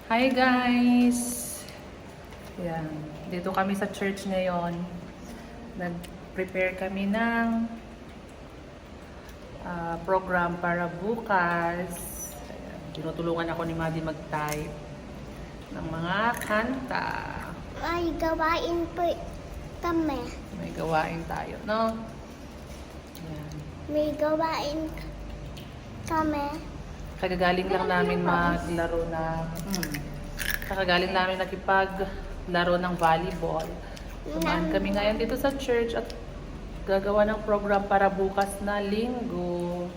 Hi guys! Yan. Dito kami sa church ngayon. Nag-prepare kami ng program para bukas. Ayan. Tinutulungan ako ni Maddie mag-type ng mga kanta. May gawain po kami. May gawain tayo, no? Ayan. May gawain kami. Kagagaling lang namin maglaro na kakagaling namin nakipaglaro ng volleyball. Tumaan kami ngayon dito sa church at gagawa ng program para bukas na linggo.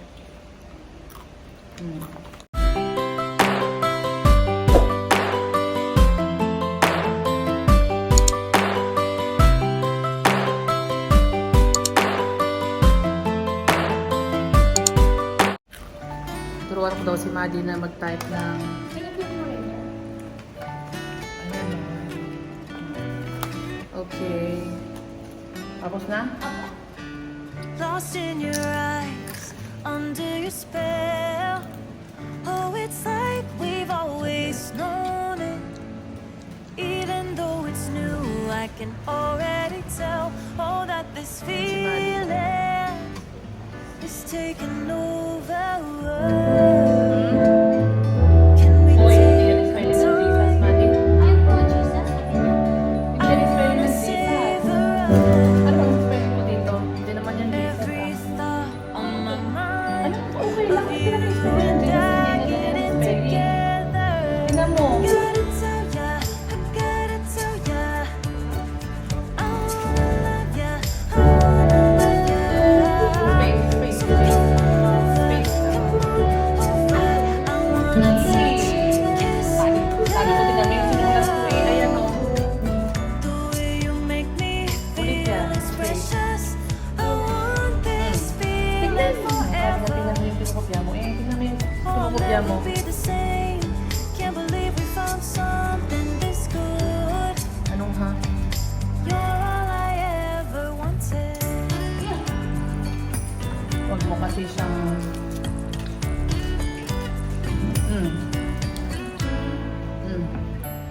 Turuan ko daw si Maddie na mag-type ng okay. Tapos na? Lost in your eyes, under your spell. Oh, it's like we've always known it. Even though it's new, I can already tell. Oh, that this feeling is taking over. Can we take our time? I wanna savor Ano bang spelling mo dito? Hindi naman yan every thought on my mind. Okay lang. Hindi naman yung spelling. Getting together. Tingnan mo. Gotta tell ya, I gotta tell ya, I wanna love ya, I wanna love ya. Space. So come over, I wanna touch, kiss, Sabi ko, tingnan mo yung sinulat ko eh. Ayan o. the way you make me feel is precious. I want this Tingnan feeling mo. Sabi na tingnan mo yung pinukopya mo. Tingnan mo yung I'll pinukopya mo. never be the same. Can't believe we found something this good. Anong ha? You're all I ever wanted. Huwag mo kasi siyang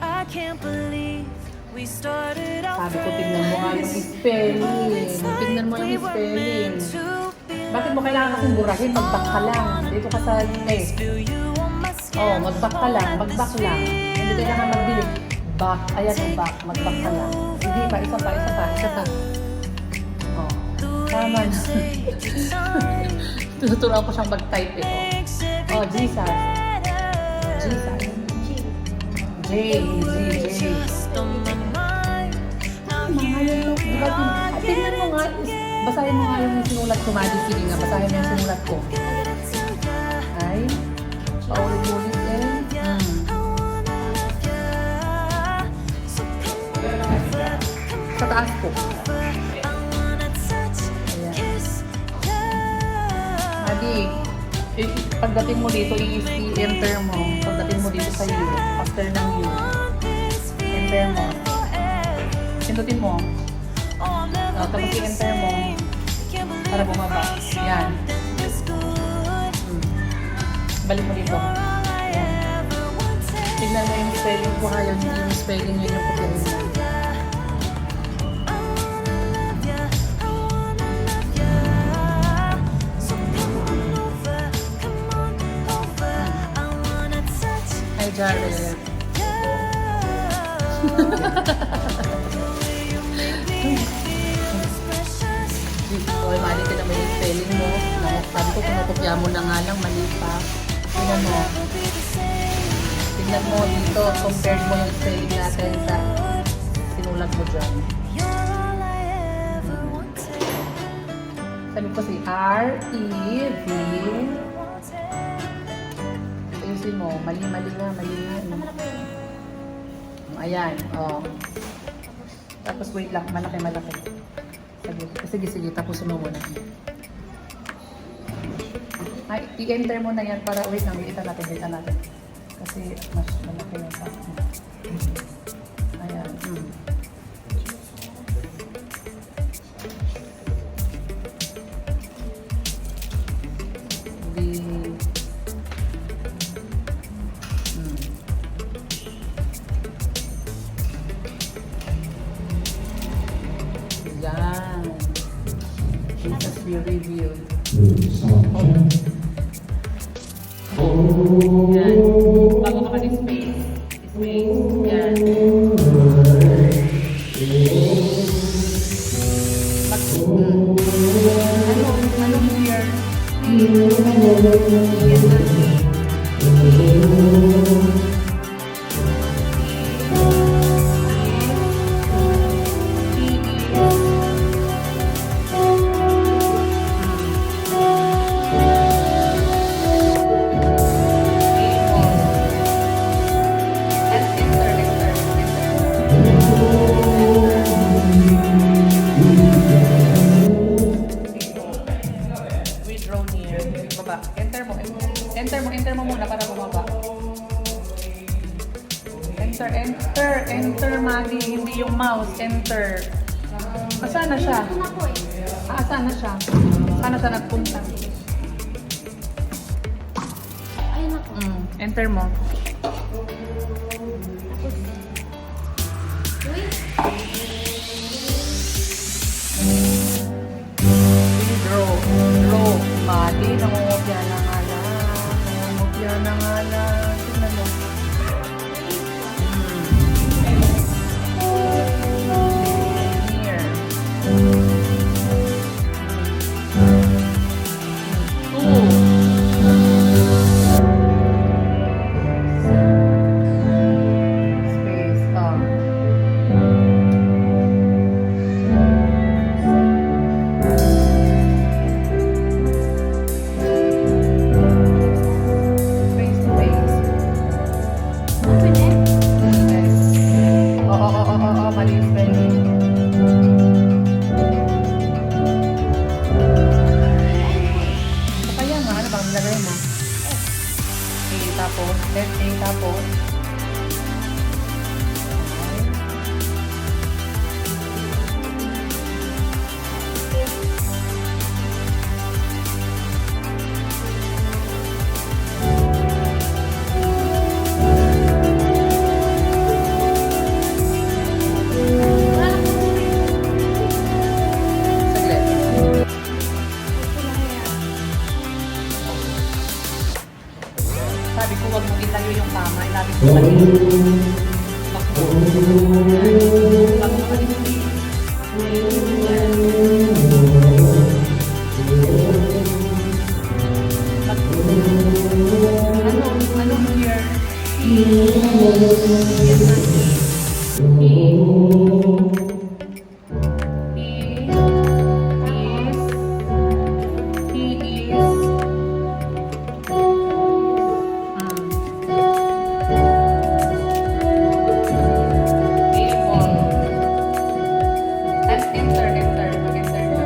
I can't believe we started out Sabi ko, tingnan mo nga yung spelling. Tingnan mo yung spelling. Bakit mo kailangan kasing burahin? Mag-back ka lang. Dito ka sa test. Oh, mag-back ka lang. Mag-back lang. Hindi kailangan mag-delete. Back. Ayan yung back. Mag-back ka lang. Hindi pa. Isa pa. Oh. Tama na. Tuturuan ko siyang mag-type ito. Oh, Jesus. J. Tingnan mo nga. Basahin mo nga yung sinulat ko, Maddie. Sige nga, basahin mo yung sinulat ko. Ay, paulit-ulit eh. Sa taas ko. Maddie, pagdating mo dito, i-enter mo. Pagdating mo dito sa U, after ng U, enter mo. Pindutin mo. Tapos i-enter mo para bumaba. Yan. Balik mo dito. Yan. Tignan mo yung spelling ko ha. Yung spelling yun yung pagkain mo. Hi, Jared. Oy, mali ka naman yung spelling mo. Sabi ko, pinukopya mo na nga lang, mali pa. Tingnan mo. Tingnan mo dito, compared mo yung spelling natin sa sinulat mo dyan. Sabi ko si R-E-V. Ayusin mo, mali nga. Ayan, oh. Tapos wait lang, malaki. Sige, tapusin mo muna. Ay, i-enter mo na yan para, wait natin. Kasi mas malaki yung sa akin. Ayan. be revealed. 그 Yan. Bago ka mag-space. Space. Yan. Anong year? Yes, enter mo muna para bumaba. Enter, Maggie, hindi yung mouse, enter. Saan na siya? Saan na siya? Saan na siya nagpunta? Ayun ako. Enter mo. Draw. Maggie, nangungopya na nga lang. Nangungopya na nga lang. Tingnan mo. Here. Space up. Face to face. Pwede? Oo, mali yung spelling. Kaya nga, ano bang nilagay mo? A tapos, A tapos. Saglit. Sabi ko, wag mo itayo yung tama. Ilabi ko mali. Bakbo. Bago ka mag-space. Anong year? He is enter. Mag-enter na.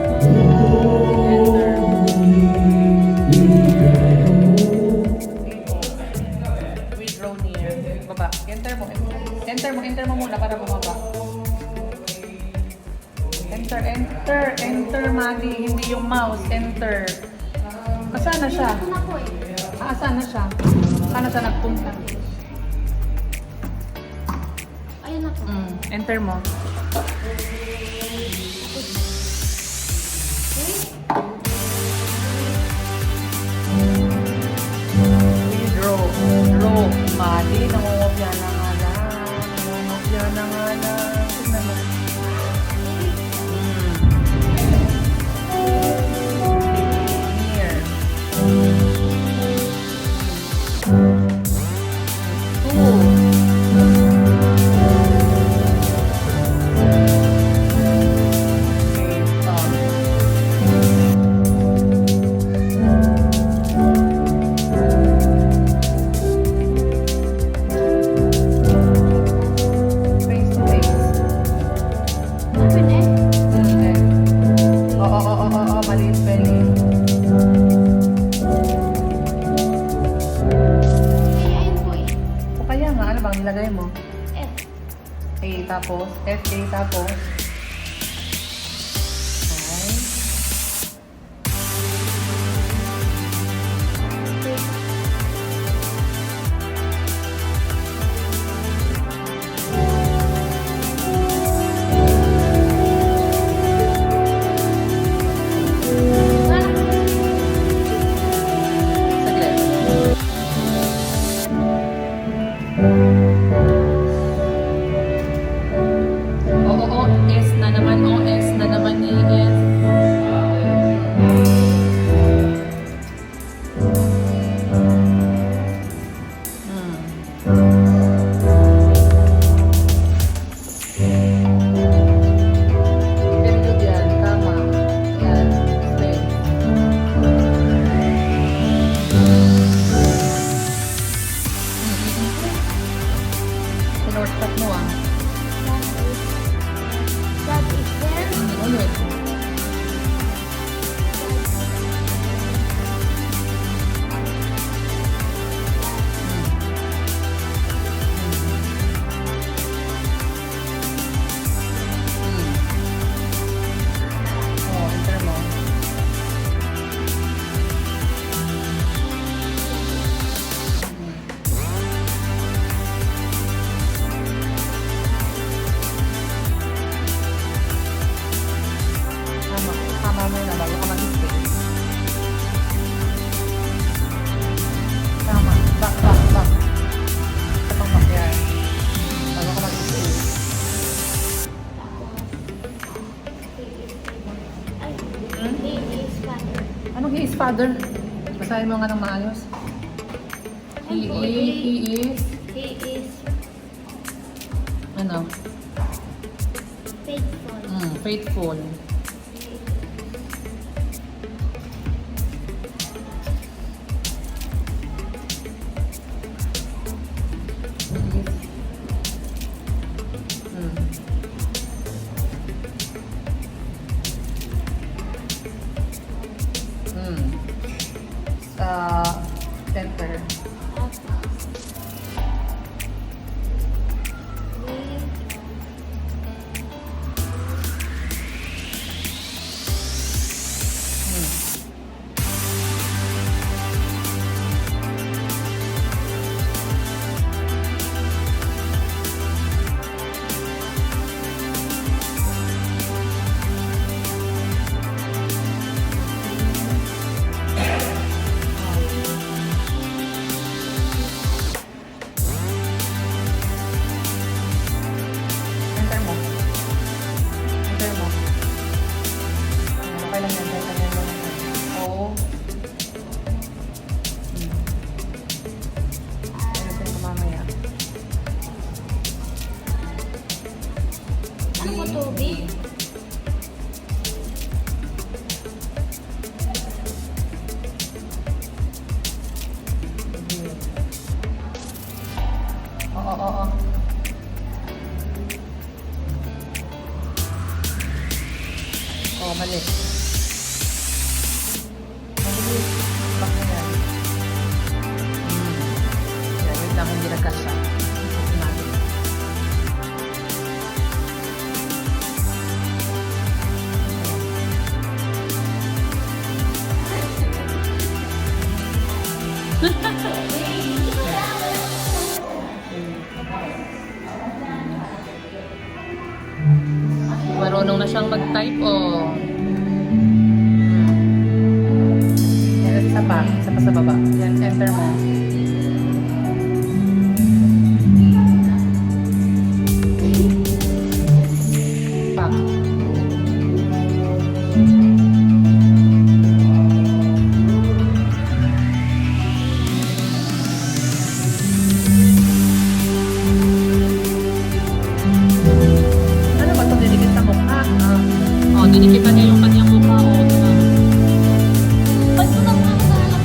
We draw near. Baba. Enter mo muna para bumaba. Enter, Maggie, hindi yung mouse, enter. Saan na siya? Saan na siya? Saan na siya nagpunta? Ayun ako. Enter mo. Draw. Maggie, nangungopya na nga lang. Tingnan mo. Here. Face to face. Pwede? Oo, mali yung spelling. Ayun po eh. Kaya nga, ano bang nilagay mo? F. A tapos, F-A tapos. Okay. Oo, oo, S na naman. O, S na naman ni S. Very good yan. Tama. Yan. Space. Sinortcut mo ah. That is there. Ulit. Oh, enter mo. Tama. Tama mo na bago ka mag-space. Tama. Back, back, back. Ito pang back yan. Bago ka mag-space. Ay, Hmm? he is father. Anong he is father? Basahin mo nga ng maayos. He is, He is ano? faithful. Faithful. Center. Enter mo. Enter mo. Okay lang yan. Okay lang yan. Oo. Ayusin ko mamaya. Ano mo, tubig? Oo, oo, oo. Oo, mali. Mali. Back na yan. Yan, wait lang, hindi nagkasya. Ito natin. Marunong na siyang mag-type, oh. Yan, isa pa sa baba. Yan, enter mo. Back. Ano ba ito? Dinikit sa mukha? Oh, dinikitan niya yung kanyang mukha. Oh, diba? Ba't ko naman nakakalap?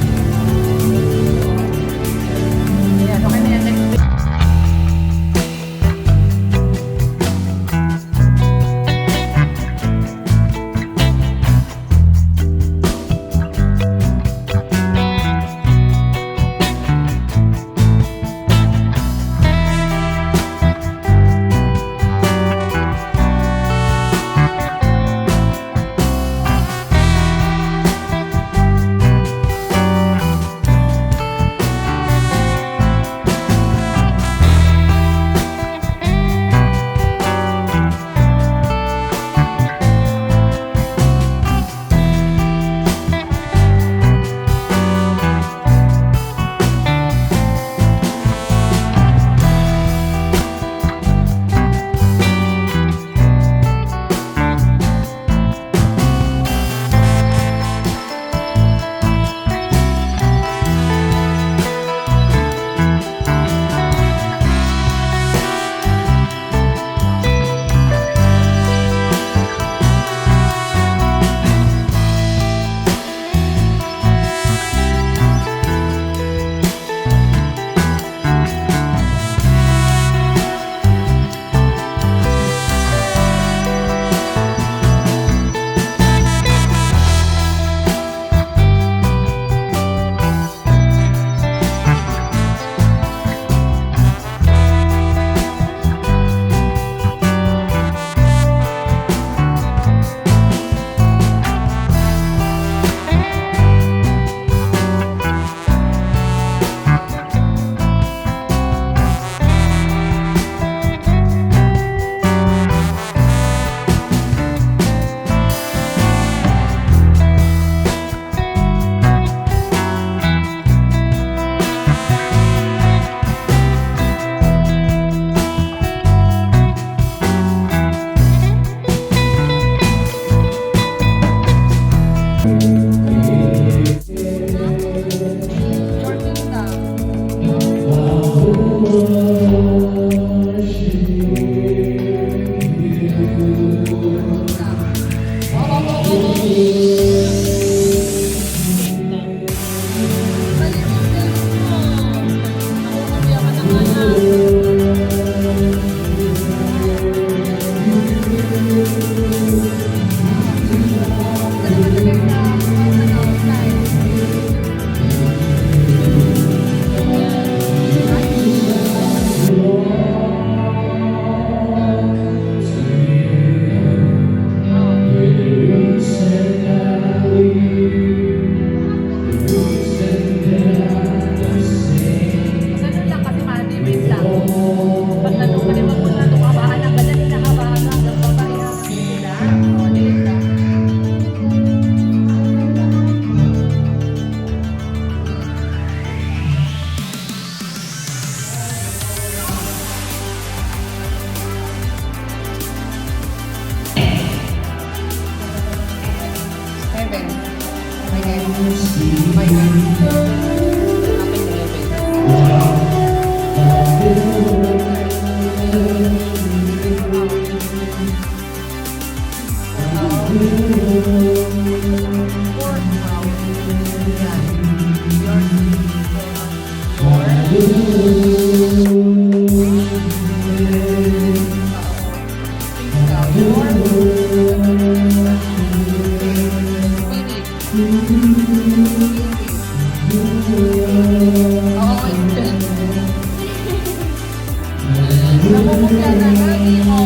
Namumukya na ngani mo.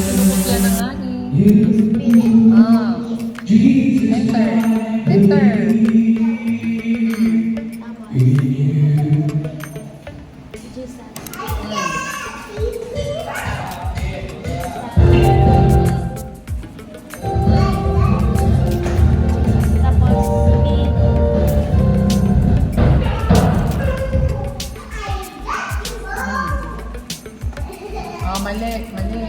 Namumukya na ngani. Ah. Enter. Enter. Juice. Tapos, meat. Oh, mali. Mali.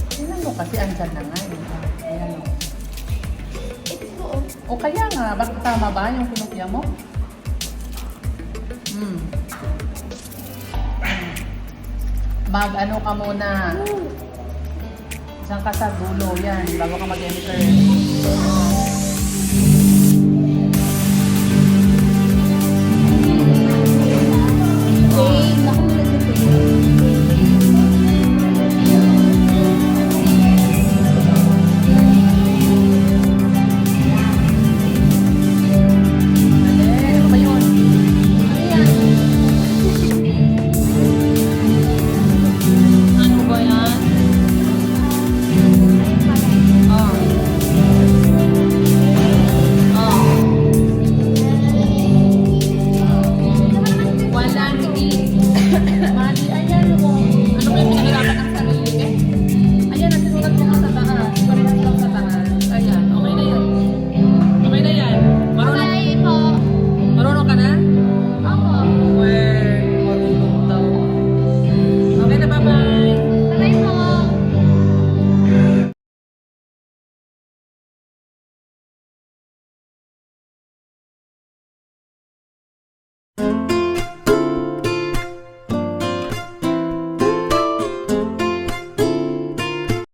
Tingnan mo kasi andyan na nga. Ayan o. Ito po. O kaya nga, bakit tama ba yung kinukya mo? Mag-ano ka muna. Diyan ka sa dulo yan, bago ka mag-enter.